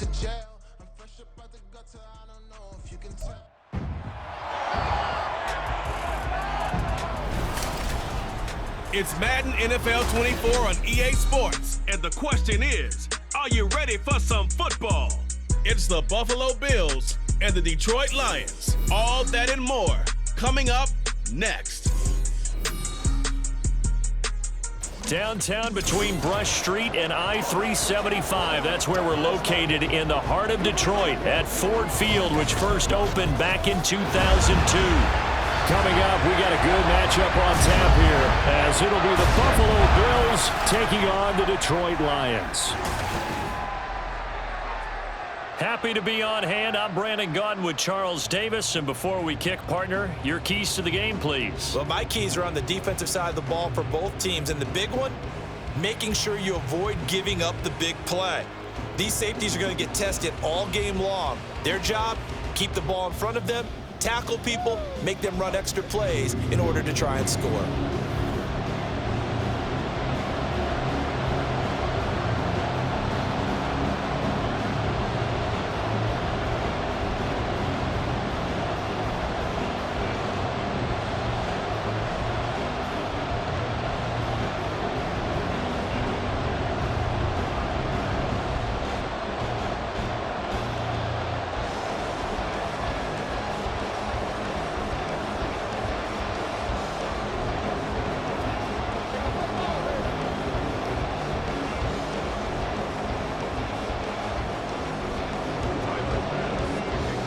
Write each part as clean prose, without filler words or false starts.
to jail. I'm fresh up out the gutter, I don't know if you can tell. It's Madden NFL 24 on EA Sports, and the question is, are you ready for some football? It's the Buffalo Bills and the Detroit Lions. All that and more coming up next. Downtown between Brush Street and I-375. That's where we're located in the heart of Detroit at Ford Field, which first opened back in 2002. Coming up, we got a good matchup on tap here, as it'll be the Buffalo Bills taking on the Detroit Lions. Happy to be on hand. I'm Brandon Gaudin with Charles Davis. And before we kick, partner, your keys to the game, please. Well, my keys are on the defensive side of the ball for both teams. And the big one, making sure you avoid giving up the big play. These safeties are going to get tested all game long. Their job, keep the ball in front of them, tackle people, make them run extra plays in order to try and score.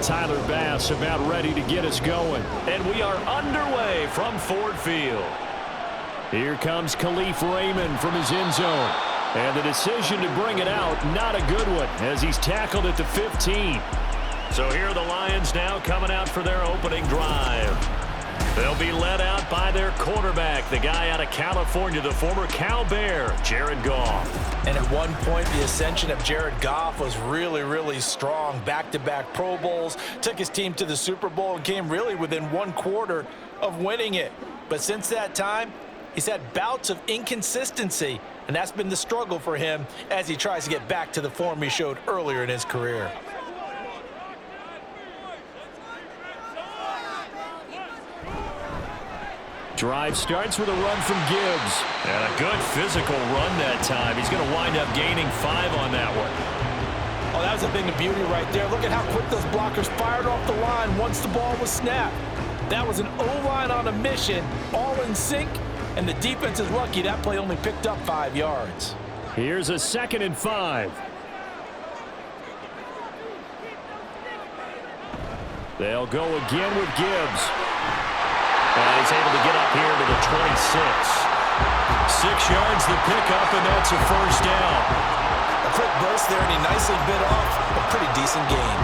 Tyler Bass about ready to get us going. And we are underway from Ford Field. Here comes Khalif Raymond from his end zone. And the decision to bring it out, not a good one, as he's tackled at the 15. So here are the Lions now coming out for their opening drive. They'll be led out by their quarterback, the guy out of California, the former Cal Bear, Jared Goff. And at one point, the ascension of Jared Goff was really, really strong. Back-to-back Pro Bowls, took his team to the Super Bowl and came really within one quarter of winning it. But since that time, he's had bouts of inconsistency, and that's been the struggle for him as he tries to get back to the form he showed earlier in his career. Drive starts with a run from Gibbs. And a good physical run that time. He's going to wind up gaining 5 on that one. Oh, that was a thing of beauty right there. Look at how quick those blockers fired off the line once the ball was snapped. That was an O-line on a mission, all in sync, and the defense is lucky that play only picked up 5 yards. Here's a 2nd and 5. They'll go again with Gibbs. And he's able to get up here to the 26. 6 yards the pickup, and that's a first down. A quick burst there, and he nicely bit off a pretty decent gain.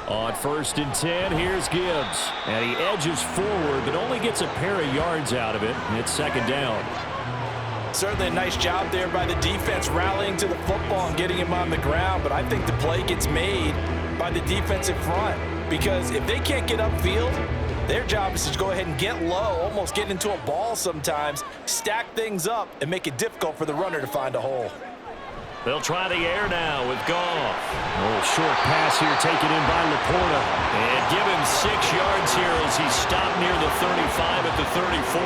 On 1st and 10, here's Gibbs. And he edges forward, but only gets a pair of yards out of it. And it's 2nd down. Certainly a nice job there by the defense rallying to the football and getting him on the ground. But I think the play gets made by the defensive front. Because if they can't get upfield, their job is to go ahead and get low, almost get into a ball sometimes, stack things up, and make it difficult for the runner to find a hole. They'll try the air now with Goff. A little short pass here taken in by Laporta. And give him 6 yards here as he's stopped near the 35 at the 34.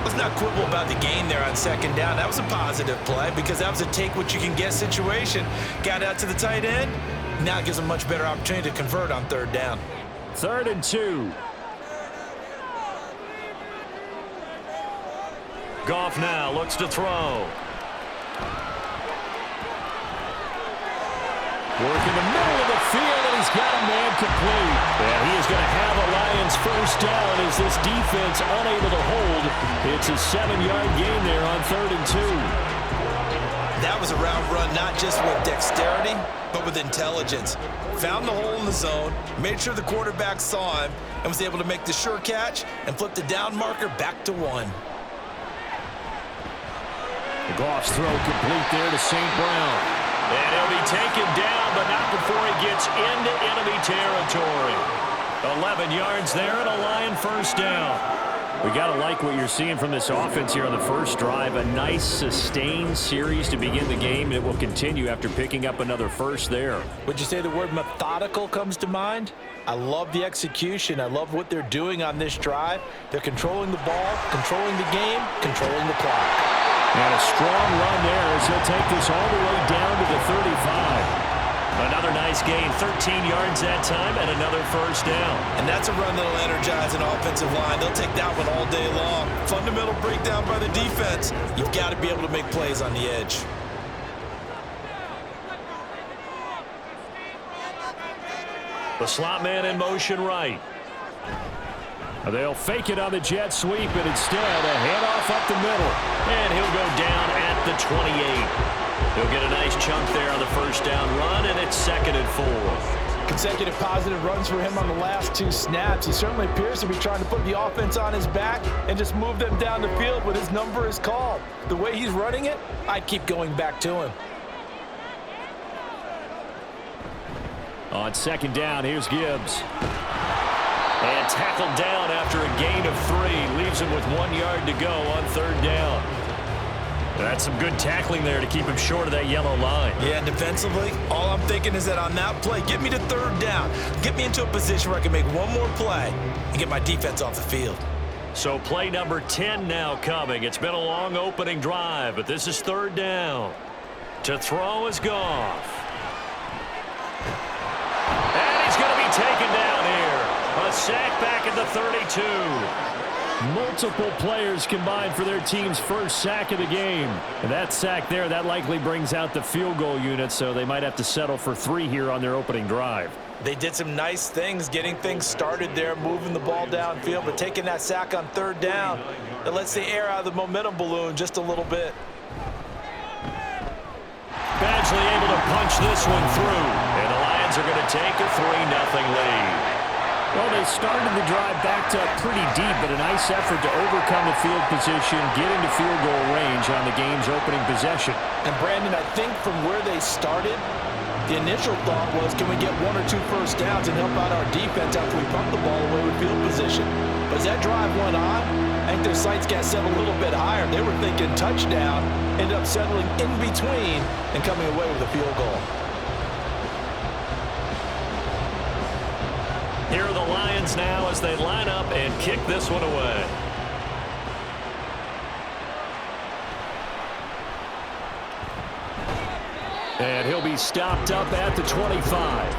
Let's not quibble about the gain there on 2nd down. That was a positive play because that was a take-what-you-can-get situation. Got out to the tight end. Now it gives him a much better opportunity to convert on 3rd down. 3rd and 2. Goff now looks to throw. Working the middle of the field, and he's got a man complete. And he is going to have a Lions first down as this defense unable to hold. It's a 7-yard gain there on 3rd and 2. That was a route run not just with dexterity, but with intelligence. Found the hole in the zone, made sure the quarterback saw him, and was able to make the sure catch and flip the down marker back to 1. The Goff's throw complete there to St. Brown. And he'll be taken down, but not before he gets into enemy territory. 11 yards there and a Lion first down. We got to like what you're seeing from this offense here on the first drive. A nice, sustained series to begin the game, and it will continue after picking up another first there. Would you say the word methodical comes to mind? I love the execution. I love what they're doing on this drive. They're controlling the ball, controlling the game, controlling the clock. And a strong run there as he'll take this all the way down to the 35. Another nice gain, 13 yards that time, and another first down. And that's a run that'll energize an offensive line. They'll take that one all day long. Fundamental breakdown by the defense. You've got to be able to make plays on the edge. The slot man in motion right. They'll fake it on the jet sweep, and instead a handoff up the middle. And he'll go down at the 28. He'll get a nice chunk there on the first down run, and it's 2nd and 4. Consecutive positive runs for him on the last 2 snaps. He certainly appears to be trying to put the offense on his back and just move them down the field when his number is called. The way he's running it, I'd keep going back to him. On 2nd down, here's Gibbs. And tackled down after a gain of 3. Leaves him with 1 yard to go on 3rd down. That's some good tackling there to keep him short of that yellow line. Yeah, defensively, all I'm thinking is that on that play, get me to 3rd down. Get me into a position where I can make one more play and get my defense off the field. So play number 10 now coming. It's been a long opening drive, but this is 3rd down. To throw is Goff. And he's going to be taken down here. A sack back at the 32. Multiple players combined for their team's first sack of the game. And that sack there, that likely brings out the field goal unit, so they might have to settle for 3 here on their opening drive. They did some nice things getting things started there, moving the ball downfield, but taking that sack on 3rd down, that lets the air out of the momentum balloon just a little bit. Badgley able to punch this one through, and the Lions are going to take a 3-0 lead. Well, they started the drive backed up pretty deep, but a nice effort to overcome the field position, get into field goal range on the game's opening possession. And, Brandon, I think from where they started, the initial thought was, can we get 1 or 2 first downs and help out our defense after we pump the ball away with field position? But as that drive went on, I think their sights got set a little bit higher. They were thinking touchdown, ended up settling in between and coming away with a field goal. Here are the Lions now as they line up and kick this one away. And he'll be stopped up at the 25.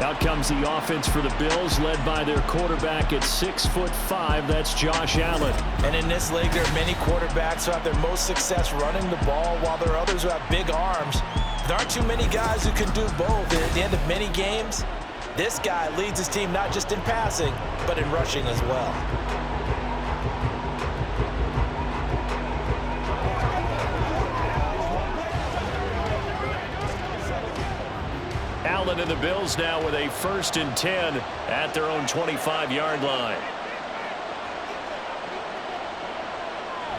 Out comes the offense for the Bills, led by their quarterback at 6'5". That's Josh Allen. And in this league, there are many quarterbacks who have their most success running the ball, while there are others who have big arms. There aren't too many guys who can do both. And at the end of many games, this guy leads his team not just in passing, but in rushing as well. Allen and the Bills now with a 1st and 10 at their own 25-yard line.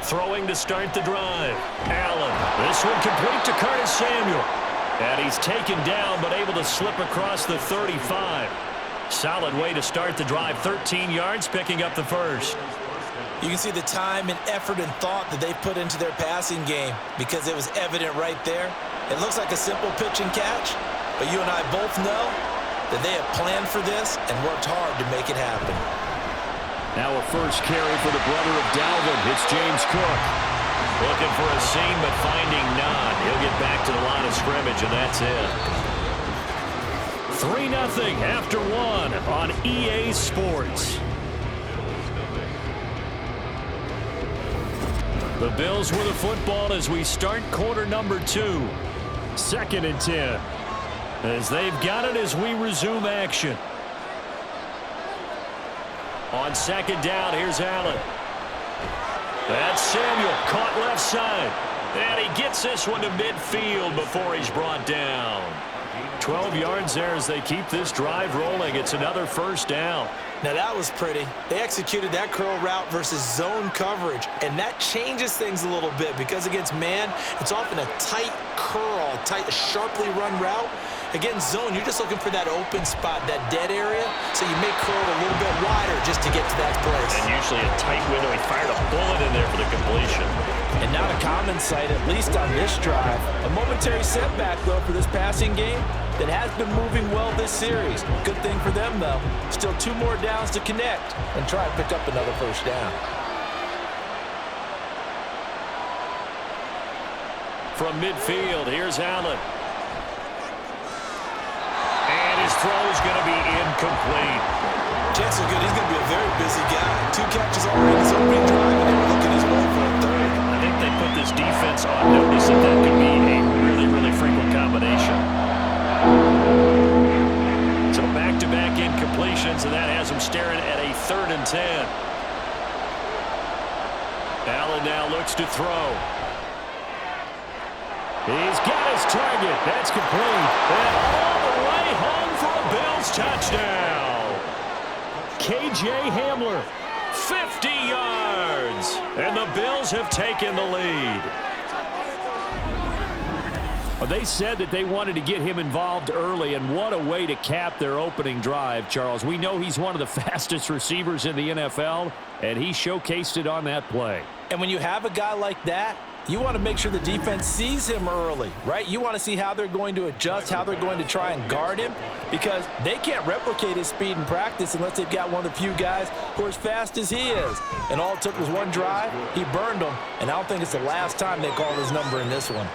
Throwing to start the drive. Allen. This one complete to Curtis Samuel. And he's taken down, but able to slip across the 35. Solid way to start the drive. 13 yards, picking up the first. You can see the time and effort and thought that they've put into their passing game because it was evident right there. It looks like a simple pitch and catch, but you and I both know that they have planned for this and worked hard to make it happen. Now a first carry for the brother of Dalvin. It's James Cook. Looking for a seam, but finding none. He'll get back to the line of scrimmage, and that's it. 3-0 after 1 on EA Sports. The Bills with the football as we start quarter number 2. 2nd and 10. As they've got it as we resume action. On 2nd down, here's Allen. That's Samuel, caught left side. And he gets this one to midfield before he's brought down. 12 yards there as they keep this drive rolling. It's another first down. Now that was pretty. They executed that curl route versus zone coverage, and that changes things a little bit because against man, it's often a tight curl, tight, sharply run route. Against zone, you're just looking for that open spot, that dead area, so you may curl it a little bit wider just to get to that place. And usually a tight window. He fired a bullet in there for the completion. And not a common sight, at least on this drive. A momentary setback, though, for this passing game that has been moving well this series. Good thing for them, though. Still 2 more downs to connect and try and pick up another first down. From midfield, here's Allen. And his throw is going to be incomplete. Chances are good he's going to be a very busy guy. 2 catches already in his opening drive, and they were looking as well for a third. I think they put this defense on notice that that could be a really, really frequent combination. So back-to-back incompletions, and that has him staring at a 3rd and 10. Allen now looks to throw. He's got his target. That's complete. And all the way home for a Bills touchdown. K.J. Hamler, 50 yards. And the Bills have taken the lead. Well, they said that they wanted to get him involved early, and what a way to cap their opening drive, Charles. We know he's one of the fastest receivers in the NFL, and he showcased it on that play. And when you have a guy like that, you want to make sure the defense sees him early, right? You want to see how they're going to adjust, how they're going to try and guard him, because they can't replicate his speed in practice unless they've got one of the few guys who are as fast as he is. And all it took was one drive. He burned them, and I don't think it's the last time they called his number in this one.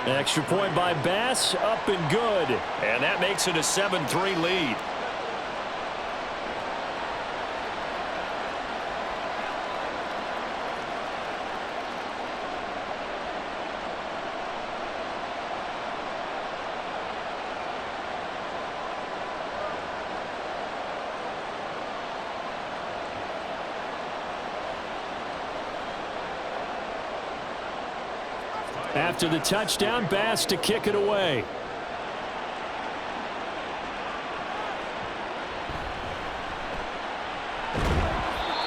An extra point by Bass, up and good. And that makes it a 7-3 lead. After the touchdown, Bass to kick it away.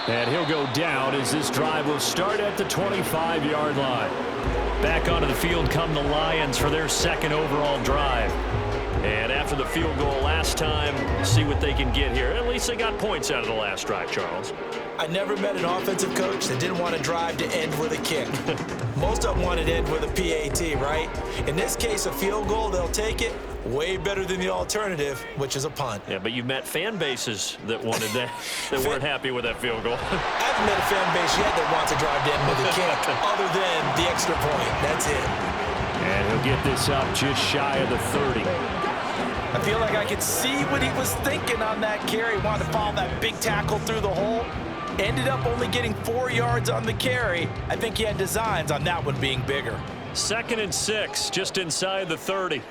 And he'll go down as this drive will start at the 25-yard line. Back onto the field come the Lions for their 2nd overall drive. And after the field goal last time, see what they can get here. At least they got points out of the last drive, Charles. I never met an offensive coach that didn't want a drive to end with a kick. Most of them want it to end with a PAT, right? In this case, a field goal, they'll take it. Way better than the alternative, which is a punt. Yeah, but you've met fan bases that wanted that, that weren't happy with that field goal. I haven't met a fan base yet that wants a drive to end with a kick, other than the extra point. That's it. And he'll get this up just shy of the 30. I feel like I could see what he was thinking on that carry. Wanted to follow that big tackle through the hole. Ended up only getting 4 yards on the carry. I think he had designs on that one being bigger. 2nd and 6, just inside the 30.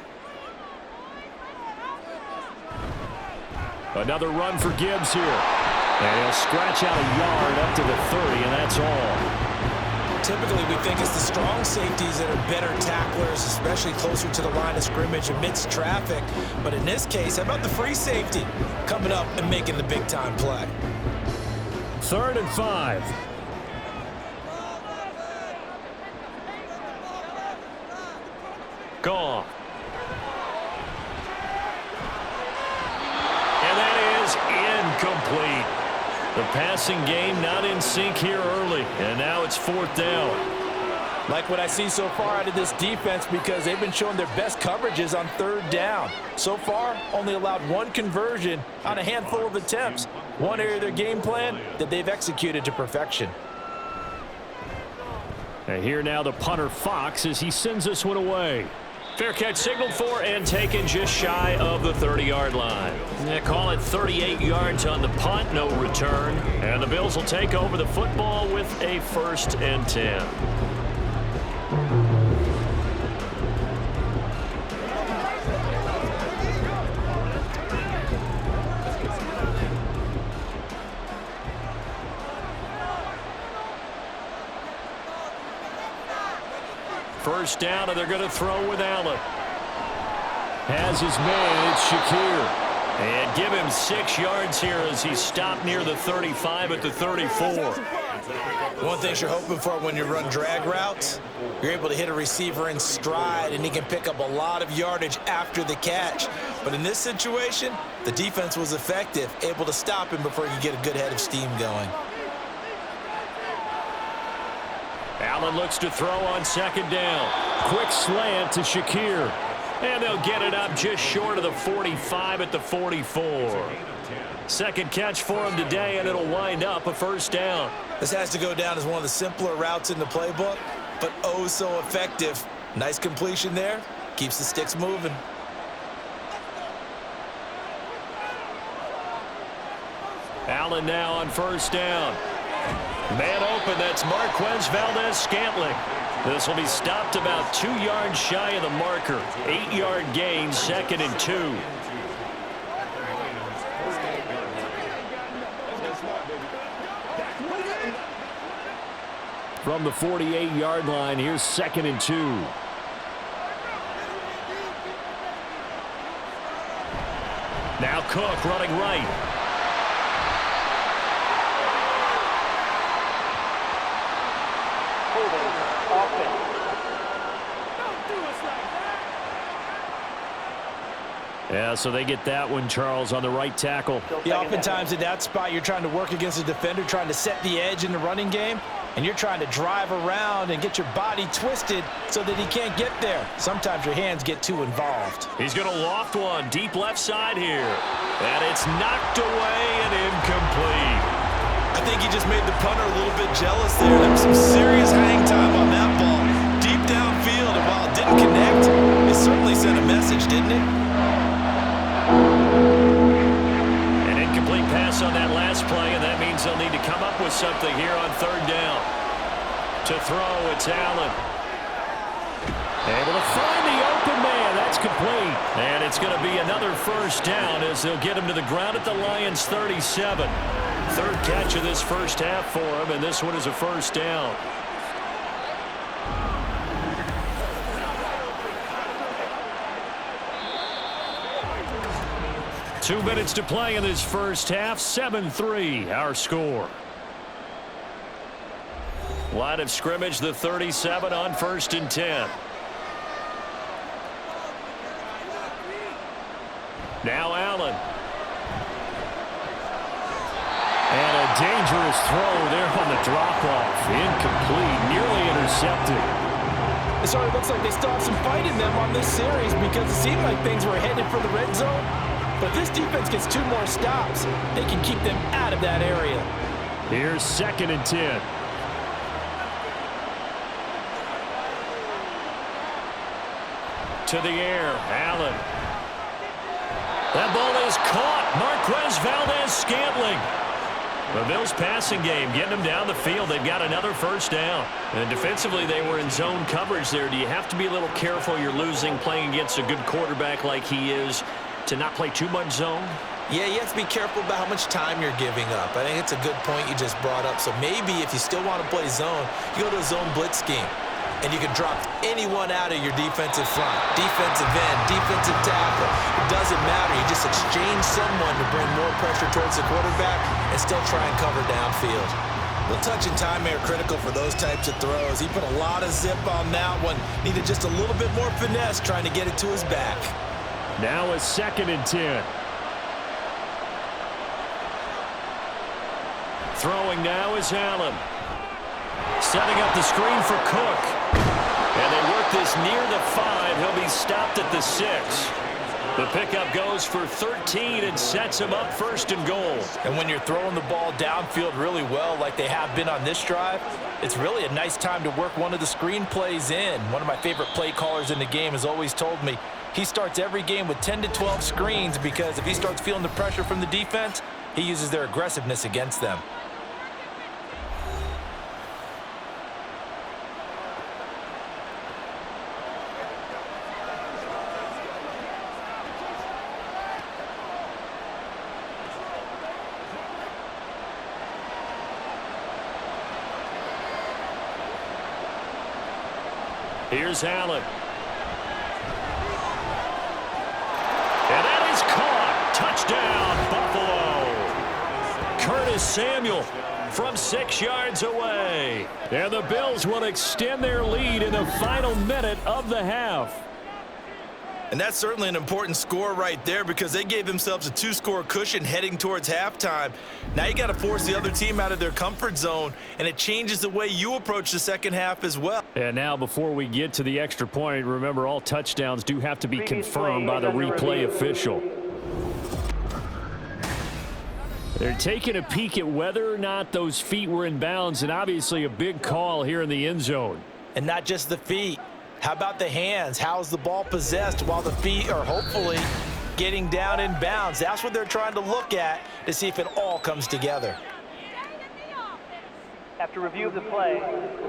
Another run for Gibbs here. And he'll scratch out a yard up to the 30, and that's all. Typically, we think it's the strong safeties that are better tacklers, especially closer to the line of scrimmage amidst traffic. But in this case, how about the free safety coming up and making the big-time play? 3rd and 5. Gone. And that is incomplete. The passing game not in sync here early, and now it's 4th down. Like what I see so far out of this defense, because they've been showing their best coverages on 3rd down. So far, only allowed 1 conversion on a handful of attempts. One area of their game plan that they've executed to perfection. And here now the punter Fox as he sends this one away. Fair catch signaled for and taken just shy of the 30-yard line. They call it 38 yards on the punt, no return. And the Bills will take over the football with a 1st and 10. first down, and they're going to throw with Allen. Has his man, it's Shakir. And give him 6 yards here as he stopped near the 35 at the 34. One thing you're hoping for when you run drag routes, you're able to hit a receiver in stride, and he can pick up a lot of yardage after the catch. But in this situation, the defense was effective, able to stop him before he could get a good head of steam going. Allen looks to throw on second down. Quick slant to Shakir. And they'll get it up just short of the 45 at the 44. Second catch for him today, and it'll wind up a first down. This has to go down as one of the simpler routes in the playbook, but oh so effective. Nice completion there. Keeps the sticks moving. Allen now on first down. Man open, that's Marquez Valdez-Scantling. This will be stopped about 2 yards shy of the marker. 8-yard gain, 2nd and 2. From the 48-yard line, here's 2nd and 2. Now Cook running right. Yeah, so they get that one, Charles, on the right tackle. Yeah, oftentimes in that spot, you're trying to work against a defender, trying to set the edge in the running game, and you're trying to drive around and get your body twisted so that he can't get there. Sometimes your hands get too involved. He's going to loft one deep left side here. And it's knocked away and incomplete. I think he just made the punter a little bit jealous there. There was some serious hang time on that ball. Deep downfield, and while it didn't connect, it certainly sent a message, didn't it? An incomplete pass on that last play, and that means they'll need to come up with something here on third down. To throw, it's Allen. Able to find the open man. That's complete. And it's going to be another first down as they'll get him to the ground at the Lions' 37. Third catch of this first half for him, and this one is a first down. Two minutes to play in this first half. 7-3, our score. Line of scrimmage, the 37 on 1st and 10. Now Allen. And a dangerous throw there on the drop-off. Incomplete, nearly intercepted. It sort of looks like they still have some fight in them on this series because it seemed like things were headed for the red zone. But if this defense gets 2 more stops, they can keep them out of that area. Here's 2nd and 10. To the air, Allen. That ball is caught. Marquez Valdez-Scantling. The Bills' passing game, getting them down the field. They've got another first down. And defensively, they were in zone coverage there. Do you have to be a little careful? You're losing, playing against a good quarterback like he is, to not play too much zone? Yeah, you have to be careful about how much time you're giving up. I think it's a good point you just brought up. So maybe if you still want to play zone, you go to a zone blitz scheme. And you can drop anyone out of your defensive front, defensive end, defensive tackle. It doesn't matter. You just exchange someone to bring more pressure towards the quarterback and still try and cover downfield. The touch and time are critical for those types of throws. He put a lot of zip on that one. Needed just a little bit more finesse trying to get it to his back. Now a 2nd and 10. Throwing now is Allen. Setting up the screen for Cook. And they work this near the 5. He'll be stopped at the 6. The pickup goes for 13 and sets him up 1st and goal. And when you're throwing the ball downfield really well like they have been on this drive, it's really a nice time to work one of the screen plays in. One of my favorite play callers in the game has always told me he starts every game with 10 to 12 screens because if he starts feeling the pressure from the defense, he uses their aggressiveness against them. Here's Allen. And that is caught. Touchdown, Buffalo. Curtis Samuel from 6 yards away. And the Bills will extend their lead in the final minute of the half. And that's certainly an important score right there because they gave themselves a 2-score cushion heading towards halftime. Now you got to force the other team out of their comfort zone, and it changes the way you approach the second half as well. And now before we get to the extra point, remember all touchdowns do have to be confirmed by the replay official. They're taking a peek at whether or not those feet were in bounds, and obviously a big call here in the end zone. And not just the feet. How about the hands? How's the ball possessed while the feet are hopefully getting down in bounds? That's what they're trying to look at to see if it all comes together. After review of the play,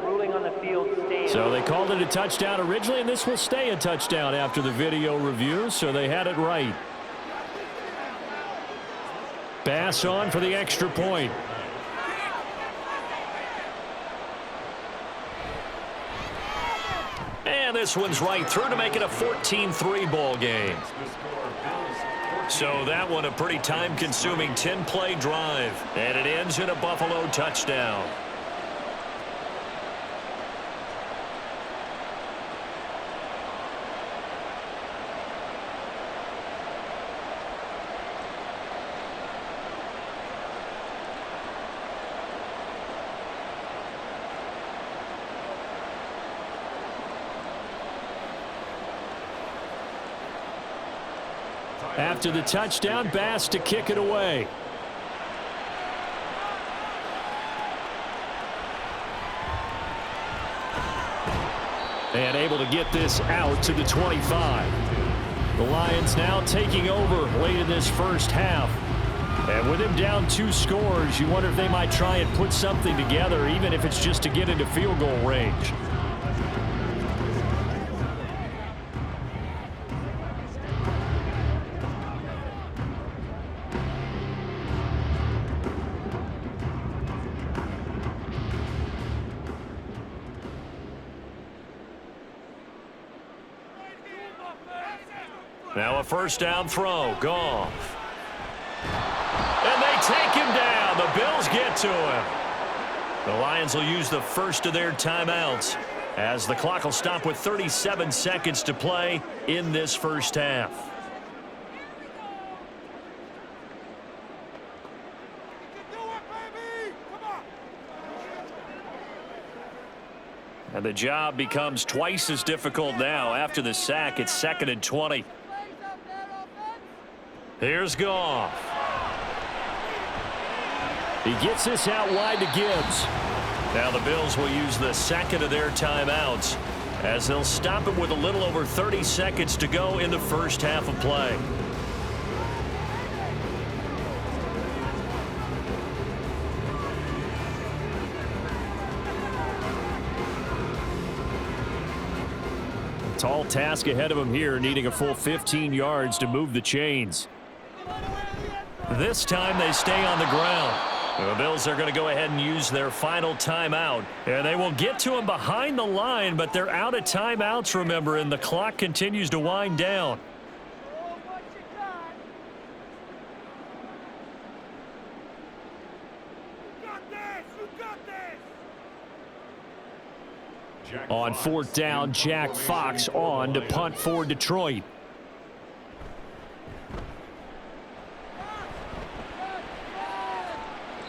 ruling on the field stands. So they called it a touchdown originally, and this will stay a touchdown after the video review, so they had it right. Bass on for the extra point. And this one's right through to make it a 14-3 ball game. So that one a pretty time-consuming 10-play drive. And it ends in a Buffalo touchdown. After the touchdown, Bass to kick it away. And able to get this out to the 25. The Lions now taking over late in this first half. And with him down 2 scores, you wonder if they might try and put something together, even if it's just to get into field goal range. Now a first down throw. Goff. And they take him down. The Bills get to him. The Lions will use the first of their timeouts as the clock will stop with 37 seconds to play in this first half. And the job becomes twice as difficult now after the sack. It's 2nd and 20. Here's Goff. He gets this out wide to Gibbs. Now the Bills will use the second of their timeouts as they'll stop it with a little over 30 seconds to go in the first half of play. Tall task ahead of him here, needing a full 15 yards to move the chains. This time they stay on the ground. The Bills are going to go ahead and use their final timeout. And they will get to him behind the line, but they're out of timeouts, remember, and the clock continues to wind down. On 4th down, Jack Fox on to punt for Detroit.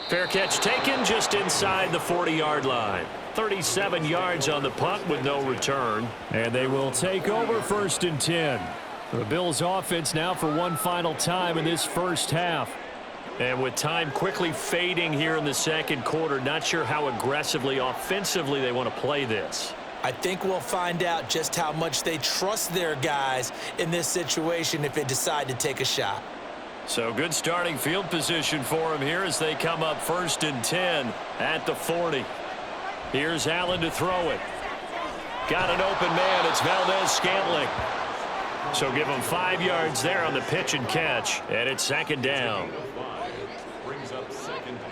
Fair catch taken just inside the 40-yard line. 37 yards on the punt with no return. And they will take over 1st and 10. The Bills offense now for one final time in this first half. And with time quickly fading here in the second quarter, not sure how aggressively, offensively they want to play this. I think we'll find out just how much they trust their guys in this situation if they decide to take a shot. So good starting field position for them here as they come up 1st and 10 at the 40. Here's Allen to throw it. Got an open man. It's Valdez-Scantling. So give him 5 yards there on the pitch and catch. And it's 2nd down. Brings up 2nd and 5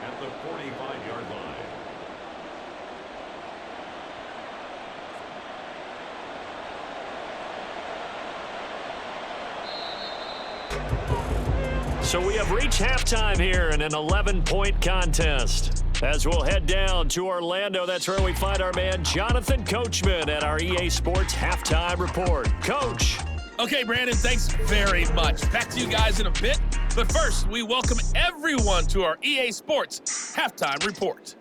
at the 45-yard line. So we have reached halftime here in an 11-point contest. As we'll head down to Orlando, that's where we find our man Jonathan Coachman at our EA Sports Halftime Report. Coach. Okay, Brandon, thanks very much. Back to you guys in a bit. But first, we welcome everyone to our EA Sports Halftime Report.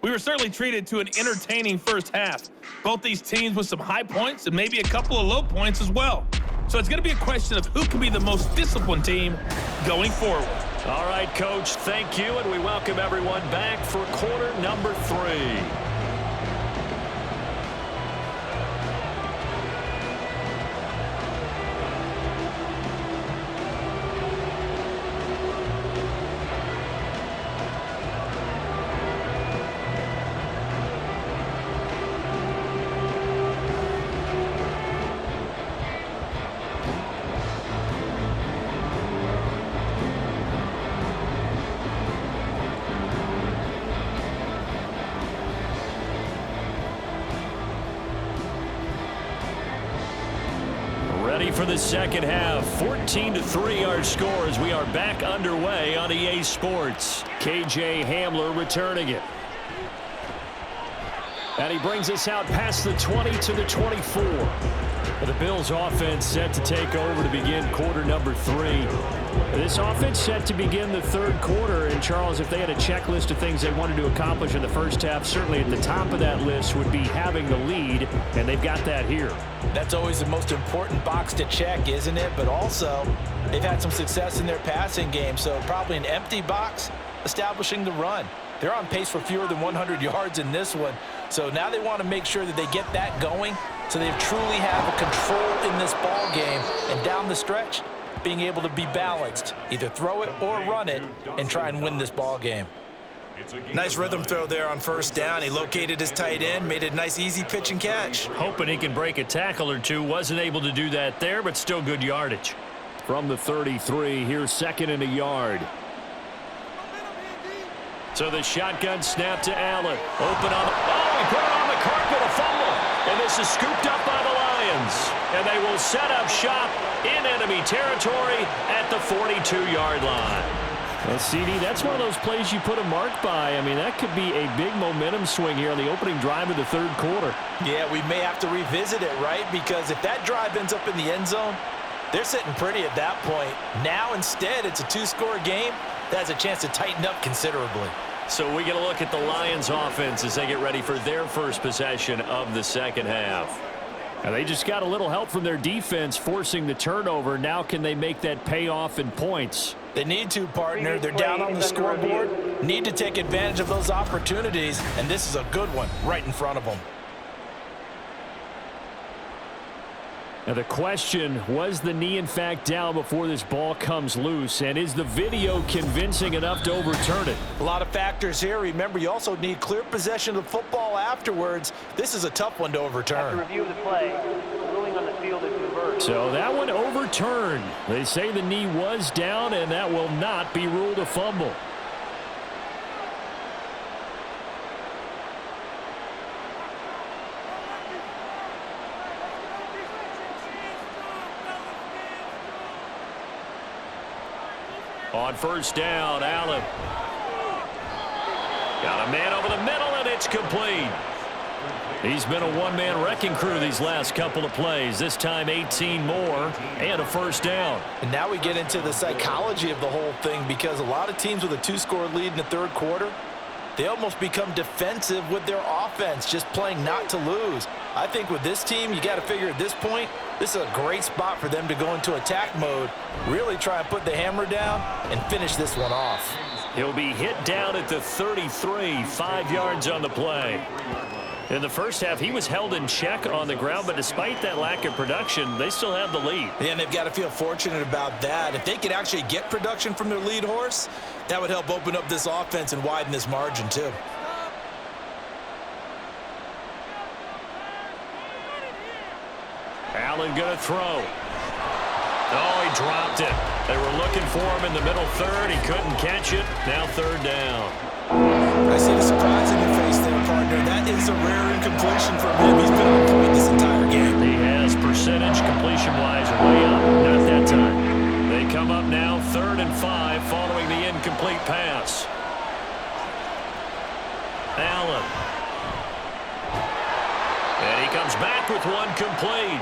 We were certainly treated to an entertaining first half. Both these teams with some high points and maybe a couple of low points as well. So it's going to be a question of who can be the most disciplined team going forward. All right, Coach, thank you, and we welcome everyone back for quarter number 3. Ready for the second half. 14-3 our score as we are back underway on EA Sports. KJ Hamler returning it. And he brings us out past the 20 to the 24. The Bills offense set to take over to begin quarter number 3. This offense set to begin the third quarter. And, Charles, if they had a checklist of things they wanted to accomplish in the first half, certainly at the top of that list would be having the lead, and they've got that here. That's always the most important box to check, isn't it? But also, they've had some success in their passing game, so probably an empty box establishing the run. They're on pace for fewer than 100 yards in this one, so now they want to make sure that they get that going so they truly have a control in this ball game, and down the stretch, being able to be balanced, either throw it or run it, and try and win this ball game. Nice rhythm throw there on first down. He located his tight end, made a nice easy pitch and catch. Hoping he can break a tackle or two. Wasn't able to do that there, but still good yardage. From the 33, here's second and a yard. So the shotgun snap to Allen. Open on the... Oh, he put it on the carpet, a fumble. And this is scooped up by the Lions. And they will set up shop in enemy territory at the 42-yard line. Well, CD, that's one of those plays you put a mark by. I mean, that could be a big momentum swing here on the opening drive of the third quarter. Yeah, we may have to revisit it, right? Because if that drive ends up in the end zone, they're sitting pretty at that point. Now, instead, it's a 2-score game. That has a chance to tighten up considerably. So we get a look at the Lions offense as they get ready for their first possession of the second half. Now they just got a little help from their defense forcing the turnover. Now can they make that pay off in points? They need to, partner. They're down on the scoreboard. Need to take advantage of those opportunities, and this is a good one right in front of them. Now the question, was the knee in fact down before this ball comes loose? And is the video convincing enough to overturn it? A lot of factors here. Remember, you also need clear possession of the football afterwards. This is a tough one to overturn. After review of the play, the ruling on the field is reversed. So that one overturned. They say the knee was down, and that will not be ruled a fumble. On first down, Allen. Got a man over the middle, and it's complete. He's been a one-man wrecking crew these last couple of plays. This time 18 more and a first down. And now we get into the psychology of the whole thing, because a lot of teams with a 2-score lead in the third quarter, they almost become defensive with their offense, just playing not to lose. I think with this team, you got to figure at this point, this is a great spot for them to go into attack mode, really try and put the hammer down and finish this one off. He'll be hit down at the 33, 5 yards on the play. In the first half, he was held in check on the ground, but despite that lack of production, they still have the lead. Yeah, and they've got to feel fortunate about that. If they could actually get production from their lead horse, that would help open up this offense and widen this margin too. Allen going to throw. Oh, he dropped it. They were looking for him in the middle third. He couldn't catch it. Now third down. I see the surprise in your face there, partner. That is a rare incompletion from him. He's been on point this entire game. He has percentage completion-wise way up. Not that time. They come come up now 3rd and 5 following the incomplete pass. Allen. And he comes back with one complete.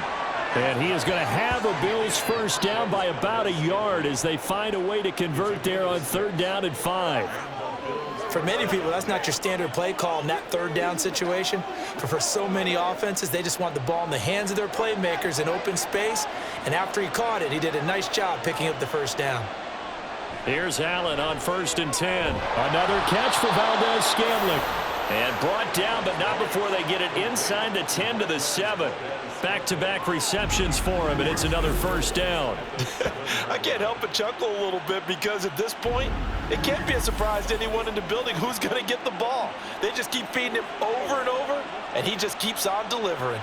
And he is going to have a Bills first down by about a yard as they find a way to convert there on 3rd down and 5. For many people, that's not your standard play call in that 3rd down situation. But for so many offenses, they just want the ball in the hands of their playmakers in open space. And after he caught it, he did a nice job picking up the first down. Here's Allen on 1st and 10. Another catch for Valdez-Scantling. And brought down, but not before they get it inside the 10 to the 7. Back-to-back receptions for him, and it's another first down. I can't help but chuckle a little bit because at this point, it can't be a surprise to anyone in the building who's going to get the ball. They just keep feeding him over and over, and he just keeps on delivering.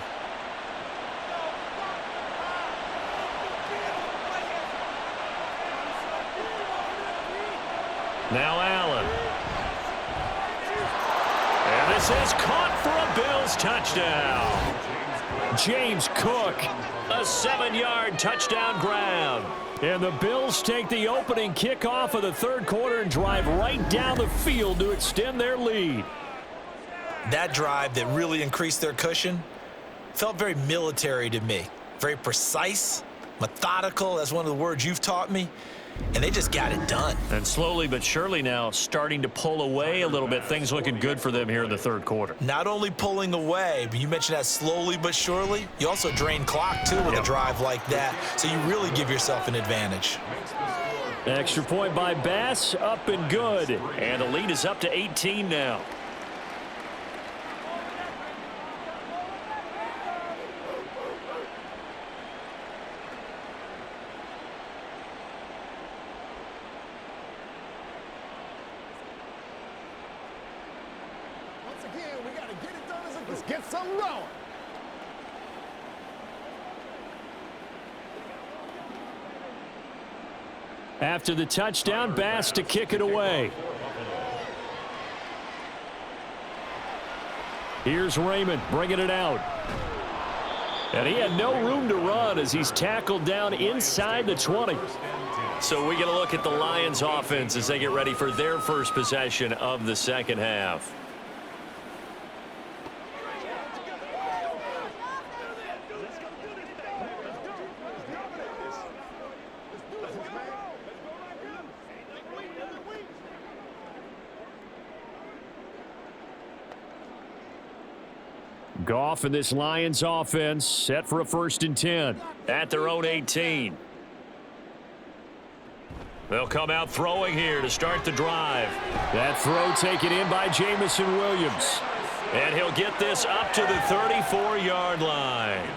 Now Allen. And this is caught for a Bills touchdown. James Cook, a 7-yard touchdown grab. And the Bills take the opening kickoff of the 3rd quarter and drive right down the field to extend their lead. That drive that really increased their cushion felt very military to me. Very precise, methodical. That's one of the words you've taught me. And they just got it done. And slowly but surely now starting to pull away a little bit. Things looking good for them here in the 3rd quarter. Not only pulling away, but you mentioned that slowly but surely. You also drain clock, too, with a drive like that. So you really give yourself an advantage. Extra point by Bass, up and good. And the lead is up to 18 now. Let's get something going. After the touchdown, Bass to kick it away. Here's Raymond bringing it out. And he had no room to run as he's tackled down inside the 20. So we get a look at the Lions offense as they get ready for their first possession of the second half. Goff and this Lions offense set for a 1st and 10 at their own 18. They'll come out throwing here to start the drive. That throw taken in by Jamison Williams. And he'll get this up to the 34-yard line.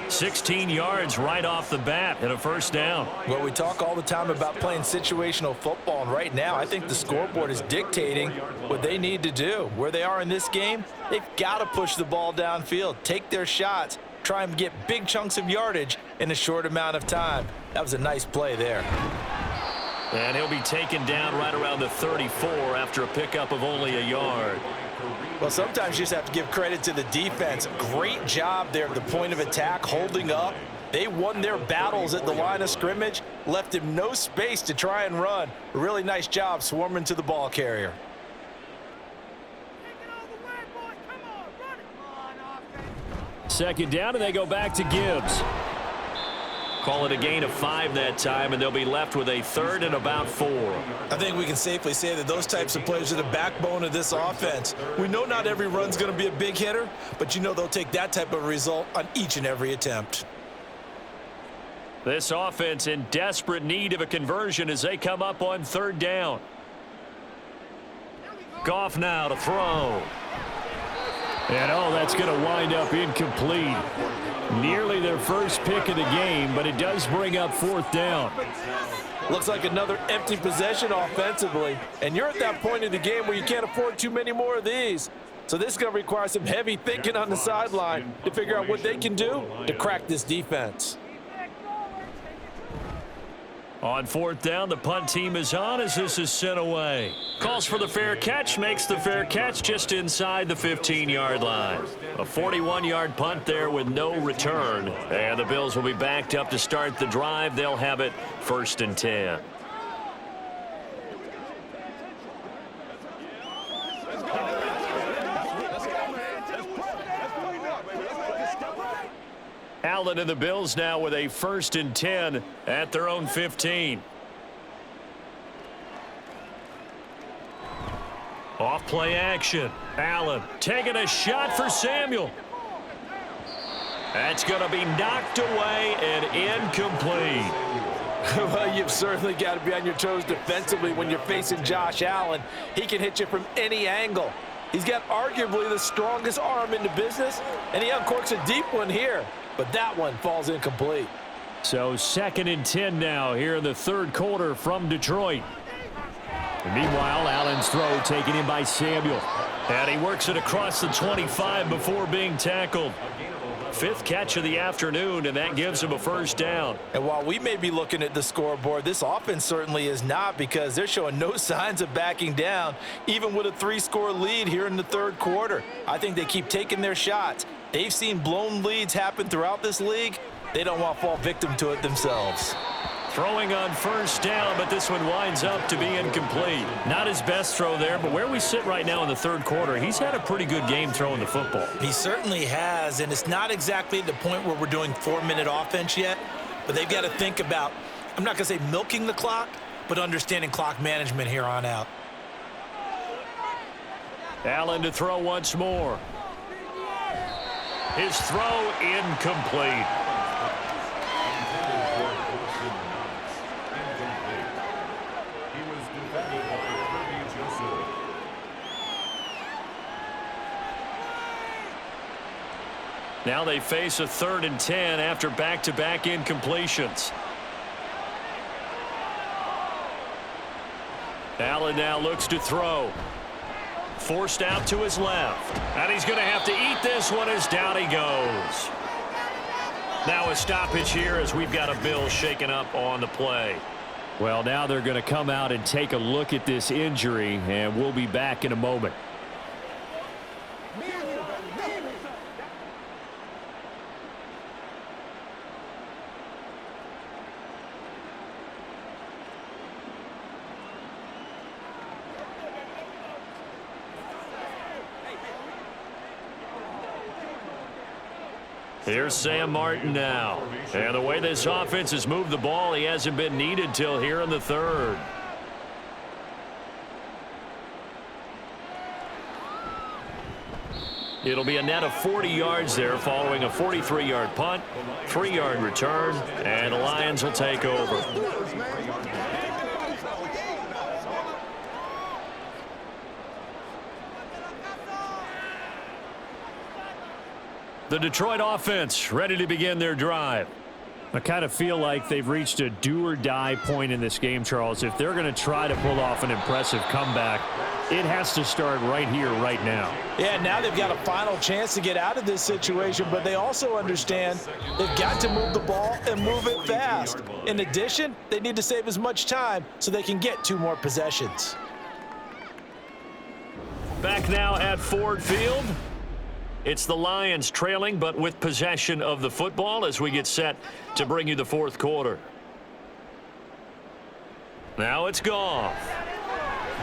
16 yards right off the bat and a first down. Well, we talk all the time about playing situational football, and right now I think the scoreboard is dictating what they need to do. Where they are in this game, they've got to push the ball downfield, take their shots, try and get big chunks of yardage in a short amount of time. That was a nice play there. And he'll be taken down right around the 34 after a pickup of only a yard. Well, sometimes you just have to give credit to the defense. Great job there at the point of attack, holding up. They won their battles at the line of scrimmage, left him no space to try and run. A really nice job swarming to the ball carrier. Second down, and they go back to Gibbs. Call it a gain of 5 that time, and they'll be left with a 3rd and about 4. I think we can safely say that those types of players are the backbone of this offense. We know not every run's going to be a big hitter, but you know they'll take that type of result on each and every attempt. This offense in desperate need of a conversion as they come up on 3rd down. Goff now to throw. And that's going to wind up incomplete. Nearly their first pick of the game, but it does bring up 4th down. Looks like another empty possession offensively. And you're at that point in the game where you can't afford too many more of these. So this is going to require some heavy thinking on the sideline to figure out what they can do to crack this defense. On fourth down, the punt team is on as this is sent away. Calls for the fair catch, makes the fair catch just inside the 15-yard line. A 41-yard punt there with no return. And the Bills will be backed up to start the drive. They'll have it 1st and 10. Allen and the Bills now with a 1st and 10 at their own 15. Off play action. Allen taking a shot for Samuel. That's going to be knocked away and incomplete. Well, you've certainly got to be on your toes defensively when you're facing Josh Allen. He can hit you from any angle. He's got arguably the strongest arm in the business, and he uncorks a deep one here. But that one falls incomplete. So 2nd and 10 now here in the third quarter from Detroit. And meanwhile, Allen's throw taken in by Samuel. And he works it across the 25 before being tackled. 5th catch of the afternoon, and that gives him a 1st down. And while we may be looking at the scoreboard, this offense certainly is not, because they're showing no signs of backing down, even with a 3-score lead here in the third quarter. I think they keep taking their shots. They've seen blown leads happen throughout this league. They don't want to fall victim to it themselves. Throwing on 1st down, but this one winds up to be incomplete. Not his best throw there, but where we sit right now in the third quarter, he's had a pretty good game throwing the football. He certainly has, and it's not exactly the point where we're doing 4-minute offense yet, but they've got to think about, I'm not going to say milking the clock, but understanding clock management here on out. Allen to throw once more. His throw incomplete. Now they face a 3rd and 10 after back-to-back incompletions. Allen now looks to throw. Forced out to his left. And he's going to have to eat this one as down he goes. Now a stoppage here as we've got a Bill shaken up on the play. Well, now they're going to come out and take a look at this injury, and we'll be back in a moment. Here's Sam Martin now. And the way this offense has moved the ball, he hasn't been needed till here in the third. It'll be a net of 40 yards there following a 43-yard punt, 3-yard return, and the Lions will take over. The Detroit offense ready to begin their drive. I kind of feel like they've reached a do-or-die point in this game, Charles. If they're going to try to pull off an impressive comeback, it has to start right here, right now. Yeah, now they've got a final chance to get out of this situation, but they also understand they've got to move the ball and move it fast. In addition, they need to save as much time so they can get 2 more possessions. Back now at Ford Field. It's the Lions trailing, but with possession of the football as we get set to bring you the fourth quarter. Now it's Goff.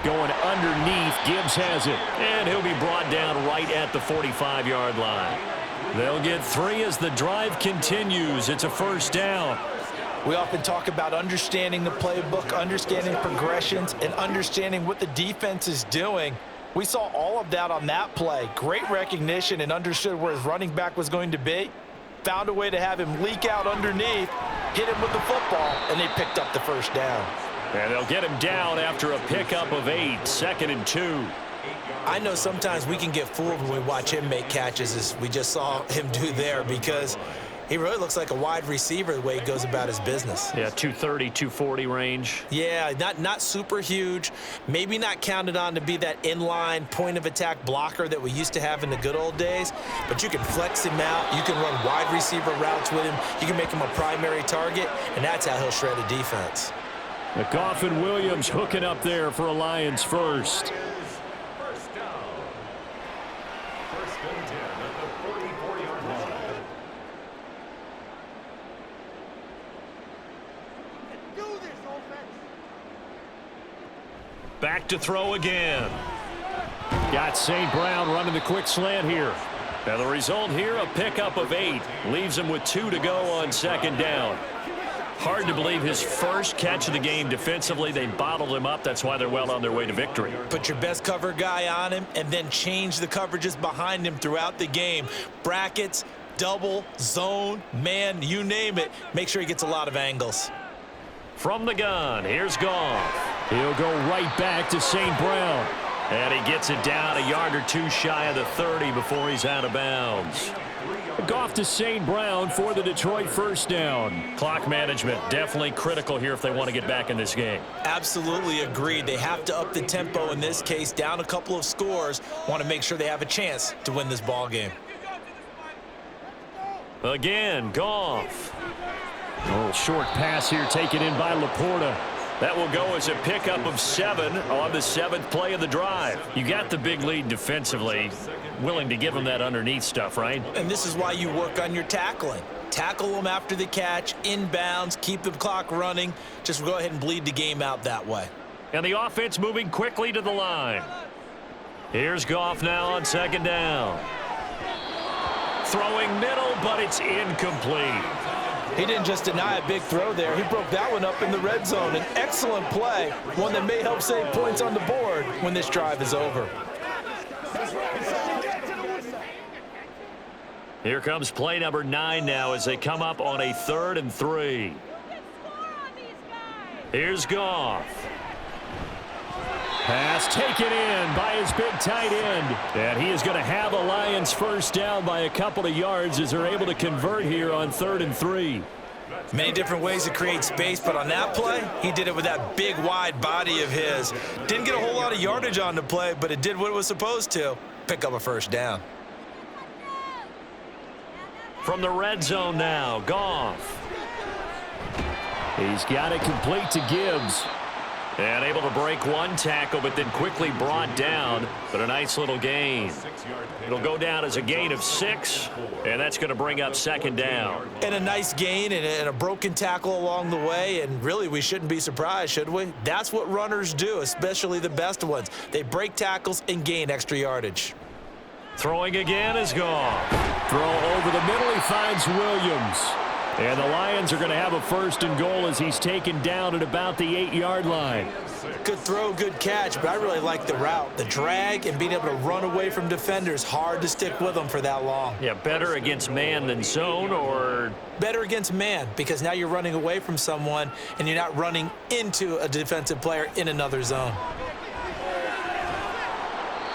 Going underneath, Gibbs has it, and he'll be brought down right at the 45-yard line. They'll get 3 as the drive continues. It's a 1st down. We often talk about understanding the playbook, understanding progressions, and understanding what the defense is doing. We saw all of that on that play. Great recognition and understood where his running back was going to be. Found a way to have him leak out underneath, hit him with the football, and they picked up the 1st down. And they'll get him down after a pickup of 8, 2nd and 2. I know sometimes we can get fooled when we watch him make catches, as we just saw him do there, because he really looks like a wide receiver the way he goes about his business. Yeah, 230, 240 range. Yeah, not super huge. Maybe not counted on to be that inline point-of-attack blocker that we used to have in the good old days, but you can flex him out. You can run wide receiver routes with him. You can make him a primary target, and that's how he'll shred a defense. Goff and Williams hooking up there for a Lions first. Back to throw again. Got St. Brown running the quick slant here. Now the result here, a pickup of 8. Leaves him with 2 to go on second down. Hard to believe his first catch of the game defensively. They bottled him up. That's why they're well on their way to victory. Put your best cover guy on him and then change the coverages behind him throughout the game. Brackets, double, zone, man, you name it. Make sure he gets a lot of angles. From the gun, here's Goff. He'll go right back to St. Brown. And he gets it down a yard or 2 shy of the 30 before he's out of bounds. Goff to St. Brown for the Detroit first down. Clock management definitely critical here if they want to get back in this game. Absolutely agreed. They have to up the tempo in this case, down a couple of scores. Want to make sure they have a chance to win this ball game. Again, Goff. A little short pass here taken in by Laporta. That will go as a pickup of 7 on the 7th play of the drive. You got the big lead defensively. Willing to give them that underneath stuff, right? And this is why you work on your tackling. Tackle them after the catch, inbounds, keep the clock running. Just go ahead and bleed the game out that way. And the offense moving quickly to the line. Here's Goff now on second down. Throwing middle, but it's incomplete. He didn't just deny a big throw there. He broke that one up in the red zone. An excellent play, one that may help save points on the board when this drive is over. Here comes play number 9 now as they come up on a 3rd and 3. Here's Goff. Pass taken in by his big tight end. And he is going to have a Lions first down by a couple of yards as they're able to convert here on 3rd and 3. Many different ways to create space, but on that play, he did it with that big, wide body of his. Didn't get a whole lot of yardage on the play, but it did what it was supposed to. Pick up a first down. From the red zone now, Goff. He's got it complete to Gibbs. And able to break one tackle, but then quickly brought down. But a nice little gain. It'll go down as a gain of 6, and that's going to bring up second down. And a nice gain and a broken tackle along the way, and really we shouldn't be surprised, should we? That's what runners do, especially the best ones. They break tackles and gain extra yardage. Throwing again is Goff. Throw over the middle, he finds Williams. And the Lions are going to have a 1st and goal as he's taken down at about the 8-yard line. Good throw, good catch, but I really like the route. The drag and being able to run away from defenders, hard to stick with them for that long. Yeah, better against man than zone, or? Better against man, because now you're running away from someone and you're not running into a defensive player in another zone.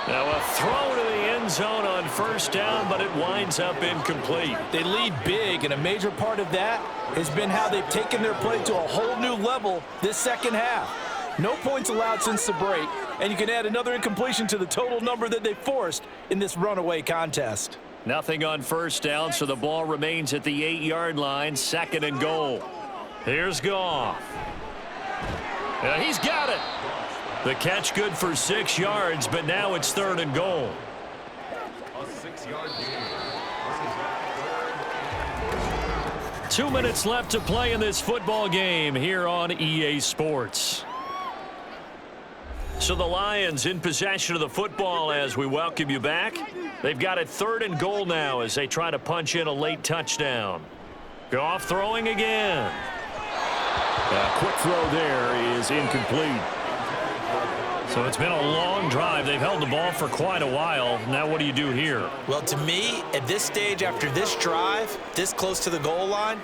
Now a throw to the end zone on first down, but it winds up incomplete. They lead big, and a major part of that has been how they've taken their play to a whole new level this second half. No points allowed since the break, and you can add another incompletion to the total number that they forced in this runaway contest. Nothing on first down, so the ball remains at the 8-yard line, 2nd and goal. Here's Goff. He's got it. The catch good for 6 yards, but now it's 3rd and goal. A 6-yard gain. 2 minutes left to play in this football game here on EA Sports. So the Lions in possession of the football as we welcome you back. They've got it 3rd and goal now as they try to punch in a late touchdown. Goff throwing again. A quick throw there is incomplete. So it's been a long drive. They've held the ball for quite a while. Now what do you do here? Well, to me, at this stage, after this drive, this close to the goal line,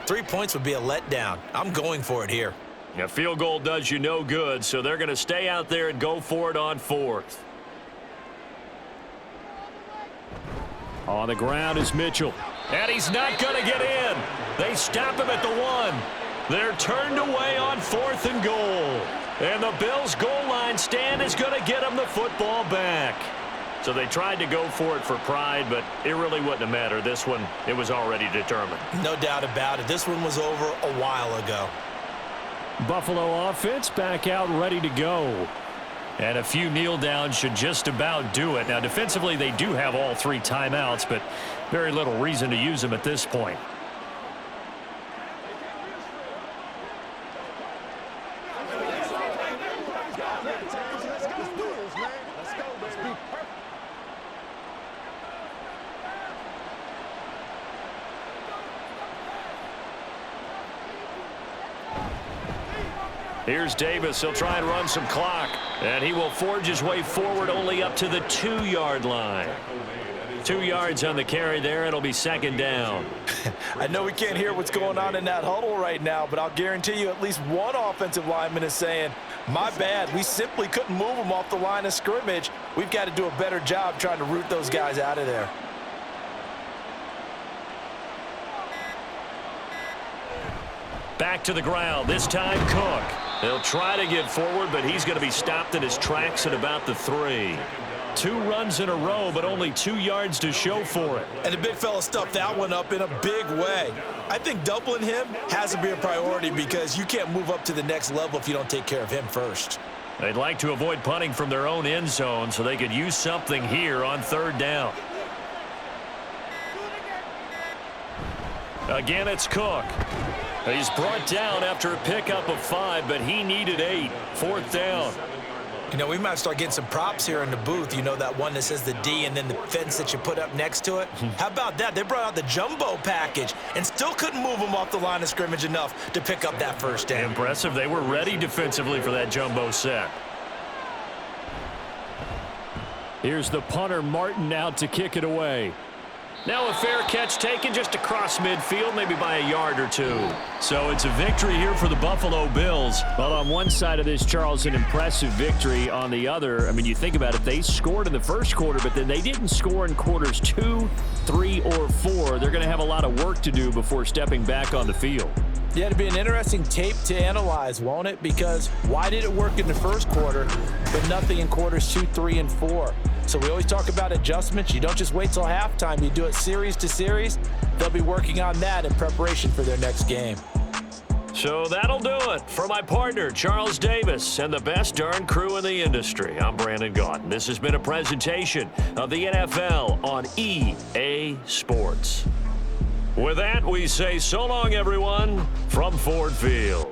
3 points would be a letdown. I'm going for it here. A field goal does you no good, so they're going to stay out there and go for it on 4th. On the ground is Mitchell. And he's not going to get in. They stop him at the 1. They're turned away on 4th and goal. And the Bills' goal line stand is going to get them the football back. So they tried to go for it for pride, but it really wouldn't have mattered. This one, it was already determined. No doubt about it. This one was over a while ago. Buffalo offense back out ready to go. And a few kneel downs should just about do it. Now, defensively, they do have all 3 timeouts, but very little reason to use them at this point. Here's Davis. He'll try and run some clock. And he will forge his way forward only up to the 2-yard line. 2 yards on the carry there. It'll be second down. I know we can't hear what's going on in that huddle right now, but I'll guarantee you at least one offensive lineman is saying, my bad, we simply couldn't move them off the line of scrimmage. We've got to do a better job trying to root those guys out of there. Back to the ground. This time Cook. He'll try to get forward, but he's going to be stopped in his tracks at about the 3. 2 runs in a row, but only 2 yards to show for it. And the big fella stuffed that one up in a big way. I think doubling him has to be a priority because you can't move up to the next level if you don't take care of him first. They'd like to avoid punting from their own end zone so they could use something here on 3rd down. Again, it's Cook. He's brought down after a pickup of 5, but he needed 8. 4th down. You know, we might start getting some props here in the booth. You know, that one that says the D and then the fence that you put up next to it? How about that? They brought out the jumbo package and still couldn't move them off the line of scrimmage enough to pick up that 1st down. Impressive. They were ready defensively for that jumbo set. Here's the punter, Martin, out to kick it away. Now a fair catch taken just across midfield, maybe by a yard or 2. So it's a victory here for the Buffalo Bills. Well, on one side of this, Charles, an impressive victory. On the other, I mean, you think about it, they scored in the first quarter, but then they didn't score in quarters 2, 3, or 4. They're going to have a lot of work to do before stepping back on the field. Yeah, it'll be an interesting tape to analyze, won't it? Because why did it work in the first quarter, but nothing in quarters 2, 3, and 4? So we always talk about adjustments. You don't just wait till halftime. You do it series to series. They'll be working on that in preparation for their next game. So that'll do it for my partner, Charles Davis, and the best darn crew in the industry. I'm Brandon Gaudin. This has been a presentation of the NFL on EA Sports. With that, we say so long, everyone, from Ford Field.